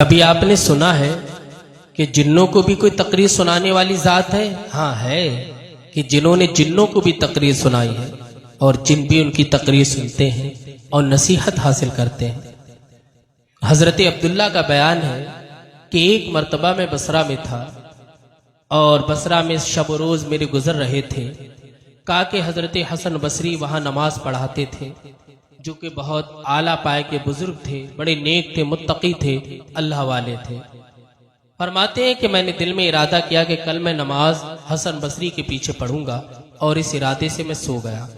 अभी आपने सुना है कि जिन्नों को भी कोई तकरीर सुनाने वाली जात है। हाँ है कि जिन्होंने जिन्नों को भी तकरीर सुनाई है और जिन भी उनकी तकरीर सुनते हैं और नसीहत हासिल करते हैं। हजरत अब्दुल्ला का बयान है कि एक मर्तबा मैं बसरा में था और बसरा में शब रोज मेरे गुजर रहे थे। कहा कि हजरत हसन बसरी वहां नमाज पढ़ाते थे, जो कि बहुत आला पाए के बुजुर्ग थे, बड़े नेक थे, मुत्तकी थे, अल्लाह वाले थे। फरमाते हैं कि मैंने दिल में इरादा किया कि कल मैं नमाज हसन बसरी के पीछे पढ़ूंगा और इस इरादे से मैं सो गया।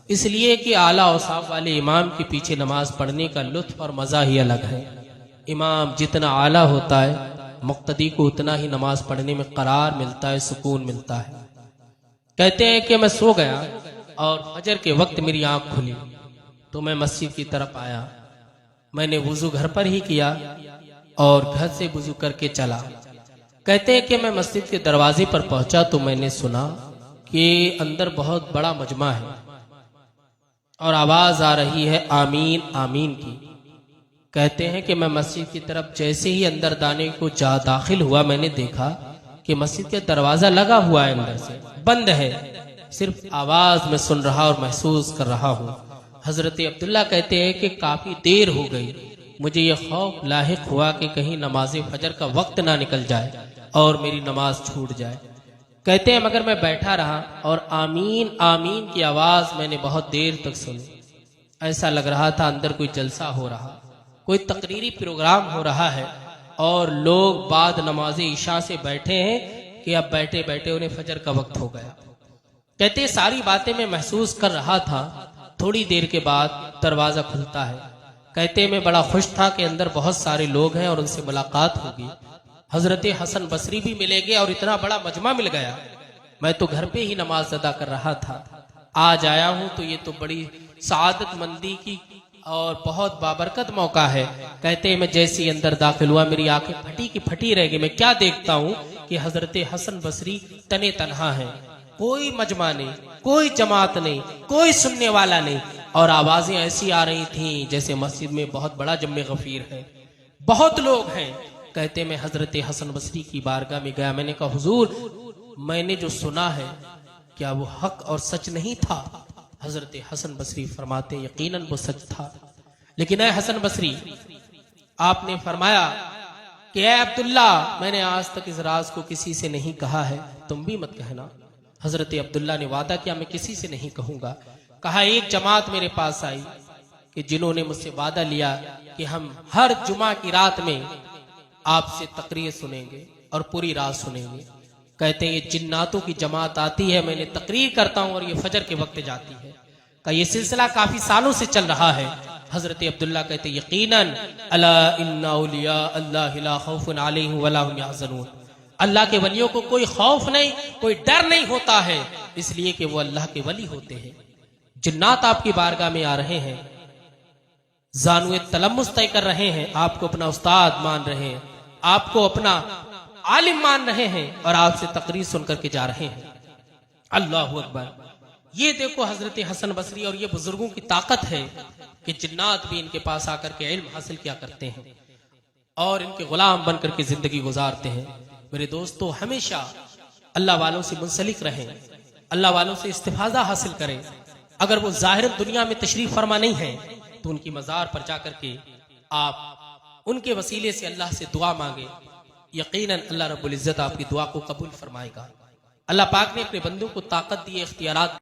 इसलिए कि आला औसाफ वाले इमाम के पीछे नमाज पढ़ने का लुत्फ और मज़ा ही अलग है। इमाम जितना आला होता है, मुक्तदी को उतना ही नमाज पढ़ने में करार मिलता है, सुकून मिलता है। कहते हैं कि मैं सो गया और फजर के वक्त मेरी आंख खुली तो मैं मस्जिद की तरफ आया। मैंने वुजू घर पर ही किया और घर से वुजू करके चला। कहते हैं कि मैं मस्जिद के दरवाजे पर पहुंचा तो मैंने सुना कि अंदर बहुत बड़ा मजमा है और आवाज आ रही है आमीन आमीन की। कहते हैं कि मैं मस्जिद की तरफ जैसे ही अंदर दाने को दाखिल हुआ, मैंने देखा कि मस्जिद का दरवाजा लगा हुआ है, अंदर से बंद है, सिर्फ आवाज में सुन रहा और महसूस कर रहा हूँ। हजरत अब्दुल्ला कहते हैं कि काफी देर हो गई, मुझे यह खौफ लाहिक हुआ कि कहीं नमाज फजर का वक्त ना निकल जाए और मेरी नमाज छूट जाए। कहते हैं मगर मैं बैठा रहा और आमीन आमीन की आवाज मैंने बहुत देर तक सुनी। ऐसा लग रहा था अंदर कोई जलसा हो रहा, कोई तकरीरी प्रोग्राम हो रहा है और लोग बाद नमाज इशा से बैठे हैं कि अब बैठे बैठे उन्हें फजर का वक्त हो गया। कहते सारी बातें मैं महसूस कर रहा था। थोड़ी देर के बाद दरवाजा खुलता है। कहते मैं बड़ा खुश था कि अंदर बहुत सारे लोग हैं और उनसे मुलाकात होगी। हजरत हसन बसरी भी मिलेंगे और इतना बड़ा मजमा मिल गया। मैं तो घर पे ही नमाज अदा कर रहा था, आज आया हूं तो ये तो बड़ी सादत मंदी की और बहुत बाबरकत मौका है। कहते मैं जैसे ही अंदर दाखिल हुआ मेरी आंखें फटी की फटी रह गई। मैं क्या देखता हूँ कि हजरत हसन बसरी तने तनहा है, कोई मजमा नहीं, कोई जमात नहीं, कोई सुनने वाला नहीं और आवाजें ऐसी आ रही थीं जैसे मस्जिद में बहुत बड़ा जम्मे गफीर है, बहुत लोग हैं। कहते मैं हजरत हसन बसरी की बारगाह में गया। मैंने कहा हुजूर, मैंने जो सुना है क्या वो हक और सच नहीं था? हजरत हसन बसरी फरमाते यकीनन वो सच था, लेकिन ऐ हसन बसरी, आपने फरमाया कि ऐ अब्दुल्ला, मैंने आज तक इस राज को किसी से नहीं कहा है, तुम भी मत कहना। हजरत अब्दुल्ला ने वादा किया मैं किसी से नहीं कहूंगा। कहा एक जमात मेरे पास आई कि जिन्होंने मुझसे वादा लिया कि हम हर जुमा की रात में आपसे तकरीर सुनेंगे और पूरी रात सुनेंगे। कहते हैं ये जिन्नातों की जमात आती है, मैंने तकरीर करता हूं और ये फजर के वक्त जाती है। का ये सिलसिला काफी सालों से चल रहा है। हजरत अब्दुल्ला कहते यकीनन अला इन्ना औलिया अल्लाह ला खौफुन अलैहिम वला हुम यहज़नून, अल्लाह के वलियों को कोई खौफ नहीं, कोई डर नहीं होता है, इसलिए कि वो अल्लाह के वली होते हैं। जिन्नात आपकी बारगाह में आ रहे हैं, जानुए तलम्मुस तय कर रहे हैं, आपको अपना उस्ताद मान रहे हैं, आपको अपना आलिम मान रहे हैं और आपसे तकरीर सुन करके जा रहे हैं। अल्लाहु अकबर। ये देखो हजरत हसन बसरी और ये बुजुर्गों की ताकत है कि जिन्नात भी इनके पास आकर के इल्म हासिल किया करते हैं और इनके गुलाम बन करके जिंदगी गुजारते हैं। मेरे दोस्तों, हमेशा अल्लाह वालों से मुंसलिक रहें, अल्लाह वालों से इस्तिफादा हासिल करें। अगर वो जाहिर दुनिया में तशरीफ फरमा नहीं है तो उनकी मजार पर जाकर के आप उनके वसीले से अल्लाह से दुआ मांगे, यकीनन अल्लाह रब्बुल इज्जत आपकी दुआ को कबूल फरमाएगा। अल्लाह पाक ने अपने बंदों को ताकत दी, इख्तियारात